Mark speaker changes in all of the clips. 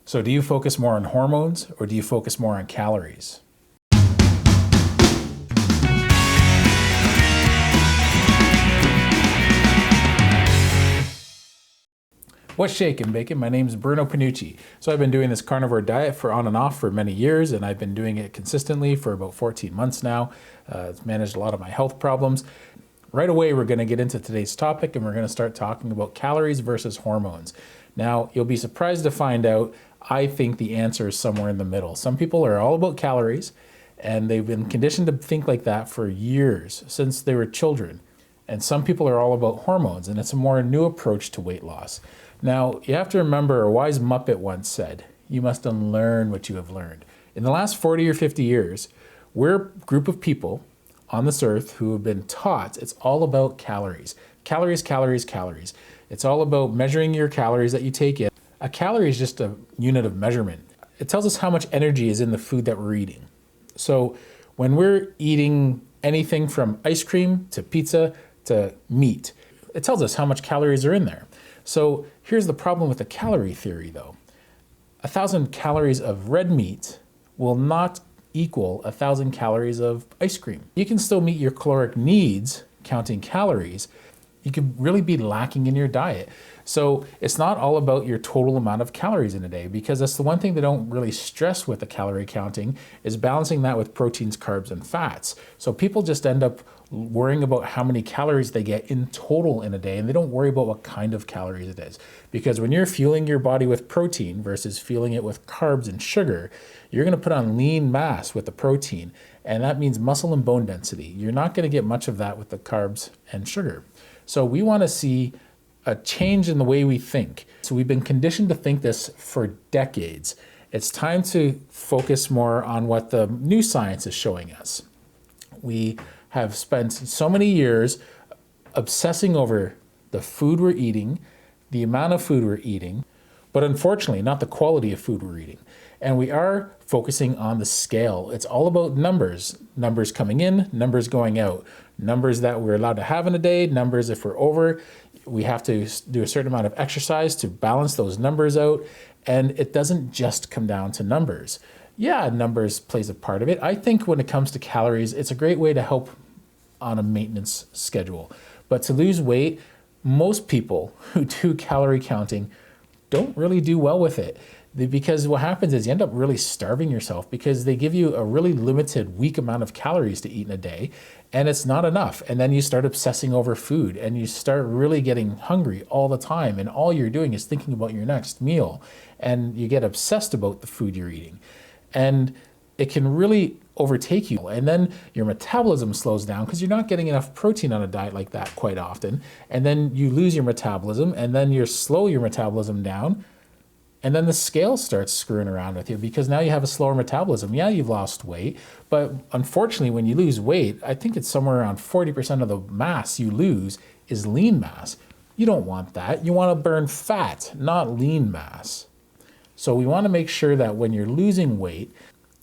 Speaker 1: So do you focus more on hormones or do you focus more on calories? What's shaking, bacon? My name is Bruno Panucci. So I've been doing this carnivore diet for on and off for many years, and I've been doing it consistently for about 14 months now. It's managed a lot of my health problems. Right away, we're going to get into today's topic, and we're going to start talking about calories versus hormones. Now, you'll be surprised to find out, I think the answer is somewhere in the middle. Some people are all about calories, and they've been conditioned to think like that for years, since they were children. And some people are all about hormones, and it's a more new approach to weight loss. Now, you have to remember, a wise Muppet once said, you must unlearn what you have learned. In the last 40 or 50 years, we're a group of people on this earth who have been taught it's all about calories. Calories, calories, calories. It's all about measuring your calories that you take in. A calorie is just a unit of measurement. It tells us how much energy is in the food that we're eating. So when we're eating anything from ice cream to pizza to meat, it tells us how much calories are in there. So here's the problem with the calorie theory though. 1,000 calories of red meat will not equal 1,000 calories of ice cream. You can still meet your caloric needs counting calories. You could really be lacking in your diet. So it's not all about your total amount of calories in a day, because that's the one thing they don't really stress with the calorie counting is balancing that with proteins, carbs, and fats. So people just end up worrying about how many calories they get in total in a day, and they don't worry about what kind of calories it is. Because when you're fueling your body with protein versus fueling it with carbs and sugar, you're gonna put on lean mass with the protein, and that means muscle and bone density. You're not gonna get much of that with the carbs and sugar. So we wanna see a change in the way we think. So we've been conditioned to think this for decades. It's time to focus more on what the new science is showing us. We have spent so many years obsessing over the food we're eating, the amount of food we're eating, but unfortunately not the quality of food we're eating. And we are focusing on the scale. It's all about numbers. Numbers coming in, numbers going out. Numbers that we're allowed to have in a day, numbers if we're over. We have to do a certain amount of exercise to balance those numbers out. And it doesn't just come down to numbers. Yeah, numbers plays a part of it. I think when it comes to calories, it's a great way to help on a maintenance schedule. But to lose weight, most people who do calorie counting don't really do well with it. Because what happens is you end up really starving yourself because they give you a really limited, weak amount of calories to eat in a day, and it's not enough. And then you start obsessing over food and you start really getting hungry all the time, and all you're doing is thinking about your next meal, and you get obsessed about the food you're eating. And it can really overtake you. And then your metabolism slows down because you're not getting enough protein on a diet like that quite often. And then you lose your metabolism, and then you slow your metabolism down. And then the scale starts screwing around with you because now you have a slower metabolism. Yeah, you've lost weight, but unfortunately when you lose weight, I think it's somewhere around 40% of the mass you lose is lean mass. You don't want that. You want to burn fat, not lean mass. So we want to make sure that when you're losing weight,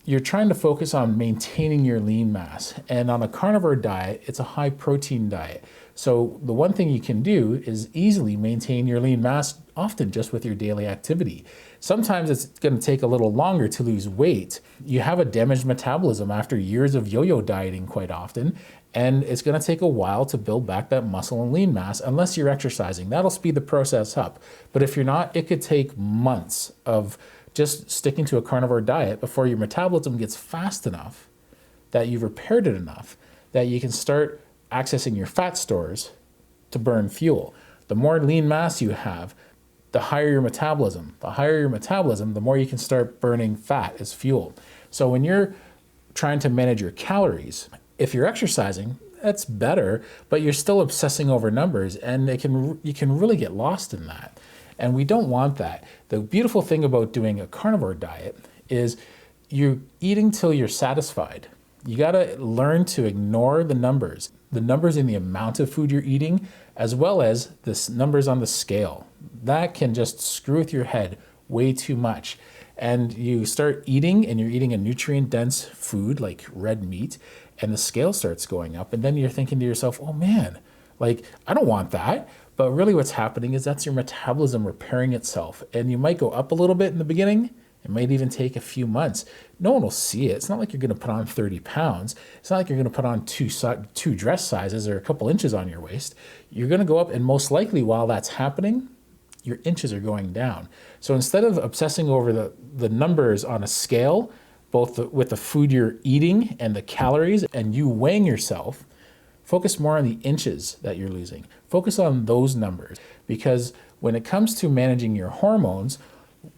Speaker 1: you're trying to focus on maintaining your lean mass. And on a carnivore diet, it's a high protein diet. So the one thing you can do is easily maintain your lean mass, often just with your daily activity. Sometimes it's going to take a little longer to lose weight. You have a damaged metabolism after years of yo-yo dieting quite often, and it's going to take a while to build back that muscle and lean mass unless you're exercising. That'll speed the process up. But if you're not, it could take months of just sticking to a carnivore diet before your metabolism gets fast enough that you've repaired it enough that you can start accessing your fat stores to burn fuel. The more lean mass you have, the higher your metabolism. The higher your metabolism, the more you can start burning fat as fuel. So when you're trying to manage your calories, if you're exercising, that's better, but you're still obsessing over numbers, and you can really get lost in that. And we don't want that. The beautiful thing about doing a carnivore diet is you're eating till you're satisfied. You gotta learn to ignore the numbers in the amount of food you're eating, as well as the numbers on the scale. That can just screw with your head way too much. And you start eating, and you're eating a nutrient-dense food like red meat, and the scale starts going up, and then you're thinking to yourself, oh man, like, I don't want that. But really what's happening is that's your metabolism repairing itself. And you might go up a little bit in the beginning. It might even take a few months. No one will see it. It's not like you're going to put on 30 pounds. It's not like you're going to put on two dress sizes or a couple inches on your waist. You're going to go up, and most likely while that's happening, your inches are going down. So instead of obsessing over the numbers on a scale, both with the food you're eating and the calories, and you weighing yourself, focus more on the inches that you're losing. Focus on those numbers, because when it comes to managing your hormones,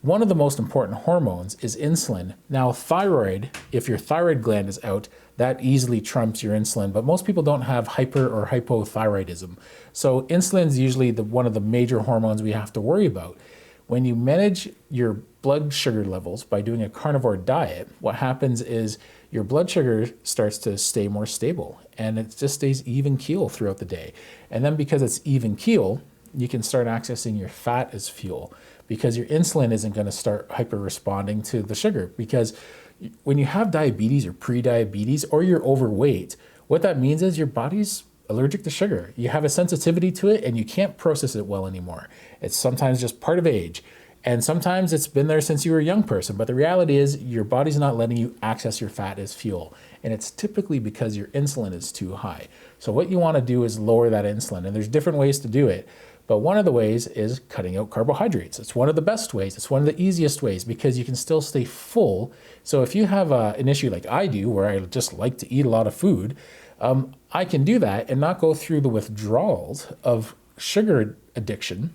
Speaker 1: one of the most important hormones is insulin. Now, thyroid, if your thyroid gland is out, that easily trumps your insulin, but most people don't have hyper or hypothyroidism. So insulin is usually one of the major hormones we have to worry about. When you manage your blood sugar levels by doing a carnivore diet, what happens is your blood sugar starts to stay more stable, and it just stays even keel throughout the day. And then because it's even keel, you can start accessing your fat as fuel, because your insulin isn't going to start hyper responding to the sugar. Because when you have diabetes or pre-diabetes, or you're overweight, what that means is your body's allergic to sugar. You have a sensitivity to it and you can't process it well anymore. It's sometimes just part of age. And sometimes it's been there since you were a young person, but the reality is your body's not letting you access your fat as fuel. And it's typically because your insulin is too high. So what you want to do is lower that insulin, and there's different ways to do it. But one of the ways is cutting out carbohydrates. It's one of the best ways. It's one of the easiest ways, because you can still stay full. So if you have an issue like I do, where I just like to eat a lot of food, I can do that and not go through the withdrawals of sugar addiction,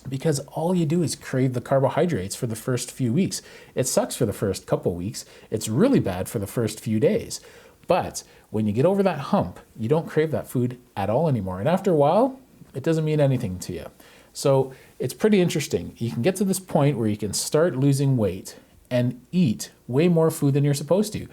Speaker 1: because all you do is crave the carbohydrates for the first few weeks. It sucks for the first couple weeks. It's really bad for the first few days. But when you get over that hump, you don't crave that food at all anymore. And after a while, it doesn't mean anything to you. So it's pretty interesting. You can get to this point where you can start losing weight and eat way more food than you're supposed to.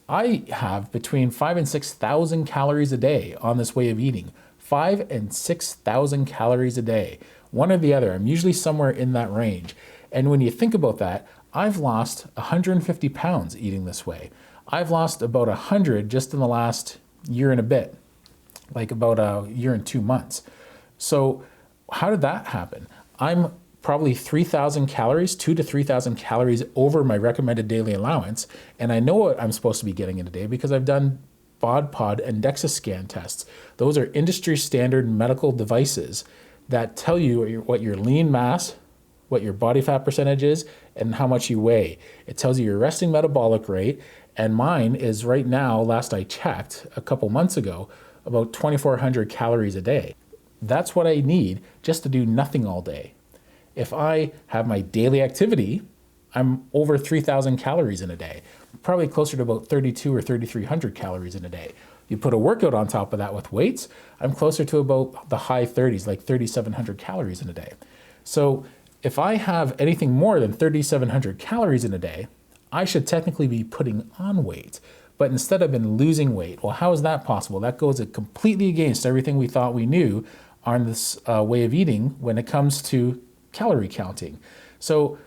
Speaker 1: I have between 5,000 and 6,000 calories a day on this way of eating. 5,000 and 6,000 calories a day. One or the other. I'm usually somewhere in that range. And when you think about that, I've lost 150 pounds eating this way. I've lost about 100 just in the last year and a bit, like about a year and 2 months. So how did that happen? I'm probably 3,000 calories, 2,000 to 3,000 calories over my recommended daily allowance. And I know what I'm supposed to be getting in a day because I've done BodPod and DexaScan tests. Those are industry standard medical devices that tell you what your lean mass, what your body fat percentage is, and how much you weigh. It tells you your resting metabolic rate. And mine is right now, last I checked a couple months ago, about 2,400 calories a day. That's what I need just to do nothing all day. If I have my daily activity, I'm over 3,000 calories in a day, probably closer to about 3,200 or 3,300 calories in a day. You put a workout on top of that with weights, I'm closer to about the high 30s, like 3,700 calories in a day. So if I have anything more than 3,700 calories in a day, I should technically be putting on weight. But instead I've been losing weight. Well, how is that possible? That goes completely against everything we thought we knew on this way of eating when it comes to calorie counting. So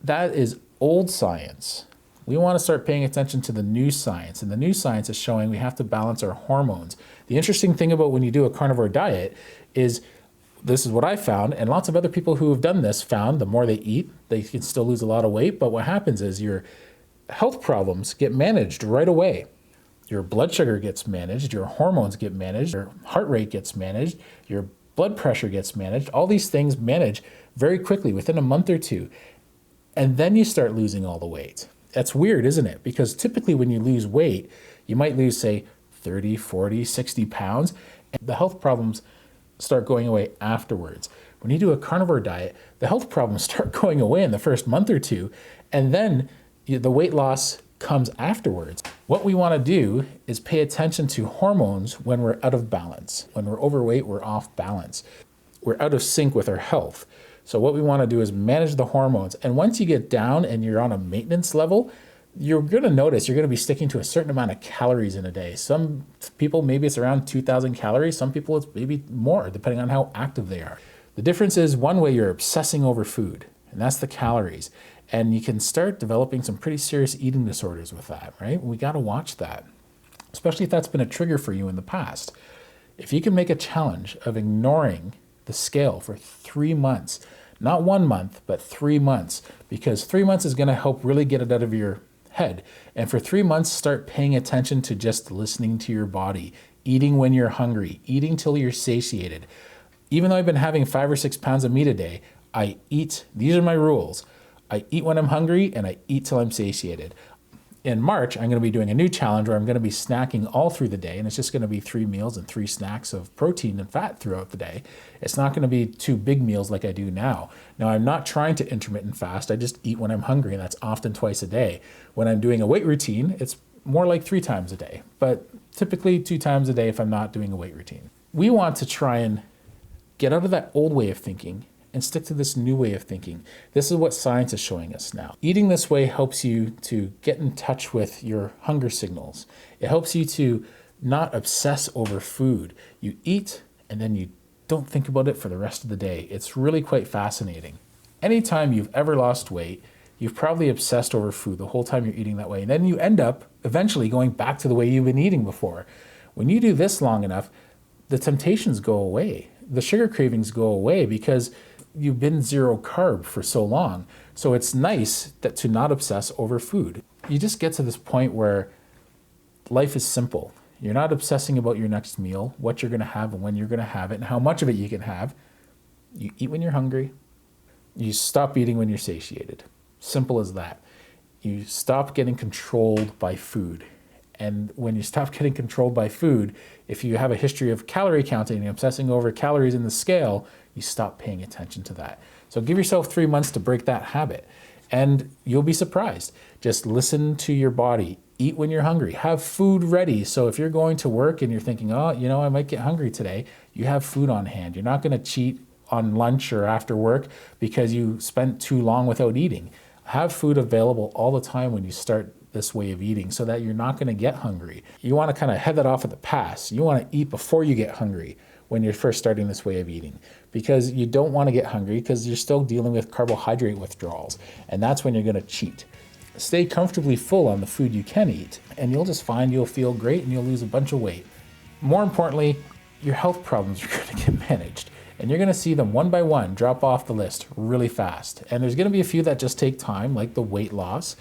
Speaker 1: that is old science. We want to start paying attention to the new science, and the new science is showing we have to balance our hormones. The interesting thing about when you do a carnivore diet is, this is what I found, and lots of other people who have done this found, the more they eat, they can still lose a lot of weight, but what happens is your health problems get managed right away. Your blood sugar gets managed, your hormones get managed, your heart rate gets managed, your blood pressure gets managed. All these things manage very quickly within a month or two. And then you start losing all the weight. That's weird, isn't it? Because typically when you lose weight, you might lose, say, 30, 40, 60 pounds, and the health problems start going away afterwards. When you do a carnivore diet, the health problems start going away in the first month or two, and then the weight loss comes afterwards. What we want to do is pay attention to hormones when we're out of balance. When we're overweight, we're off balance. We're out of sync with our health. So what we want to do is manage the hormones. And once you get down and you're on a maintenance level, you're going to notice you're going to be sticking to a certain amount of calories in a day. Some people, maybe it's around 2,000 calories. Some people, it's maybe more, depending on how active they are. The difference is, one way you're obsessing over food, and that's the calories. And you can start developing some pretty serious eating disorders with that, right? We got to watch that, especially if that's been a trigger for you in the past. If you can make a challenge of ignoring the scale for 3 months. Not 1 month, but 3 months, because 3 months is going to help really get it out of your head. And for 3 months, start paying attention to just listening to your body, eating when you're hungry, eating till you're satiated. Even though I've been having 5 or 6 pounds of meat a day, I eat, these are my rules. I eat when I'm hungry and I eat till I'm satiated. In March, I'm going to be doing a new challenge where I'm going to be snacking all through the day, and it's just going to be 3 meals and 3 snacks of protein and fat throughout the day. It's not going to be 2 big meals like I do now. Now, I'm not trying to intermittent fast. I just eat when I'm hungry, and that's often twice a day. When I'm doing a weight routine, it's more like 3 times a day, but typically 2 times a day if I'm not doing a weight routine. We want to try and get out of that old way of thinking and stick to this new way of thinking. This is what science is showing us now. Eating this way helps you to get in touch with your hunger signals. It helps you to not obsess over food. You eat and then you don't think about it for the rest of the day. It's really quite fascinating. Anytime you've ever lost weight, you've probably obsessed over food the whole time you're eating that way. And then you end up eventually going back to the way you've been eating before. When you do this long enough, the temptations go away. The sugar cravings go away because you've been zero carb for so long. So it's nice to not obsess over food. You just get to this point where life is simple. You're not obsessing about your next meal, what you're going to have and when you're going to have it and how much of it you can have. You eat when you're hungry. You stop eating when you're satiated. Simple as that. You stop getting controlled by food. And when you stop getting controlled by food, if you have a history of calorie counting and obsessing over calories in the scale, you stop paying attention to that. So give yourself 3 months to break that habit and you'll be surprised. Just listen to your body. Eat when you're hungry. Have food ready. So if you're going to work and you're thinking, oh, I might get hungry today, you have food on hand. You're not going to cheat on lunch or after work because you spent too long without eating. Have food available all the time when you start this way of eating so that you're not going to get hungry. You want to kind of head that off at the pass. You want to eat before you get hungry when you're first starting this way of eating, because you don't want to get hungry because you're still dealing with carbohydrate withdrawals, and that's when you're going to cheat. Stay comfortably full on the food you can eat, and you'll just find you'll feel great and you'll lose a bunch of weight. More importantly, your health problems are going to get managed, and you're going to see them one by one drop off the list really fast. And there's going to be a few that just take time, like the weight loss.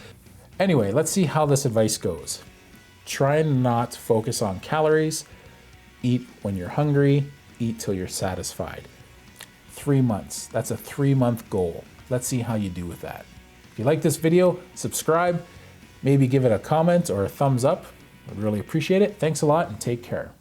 Speaker 1: Anyway, let's see how this advice goes. Try and not focus on calories. Eat when you're hungry. Eat till you're satisfied. 3 months. That's a 3-month goal. Let's see how you do with that. If you like this video, subscribe. Maybe give it a comment or a thumbs up. I'd really appreciate it. Thanks a lot and take care.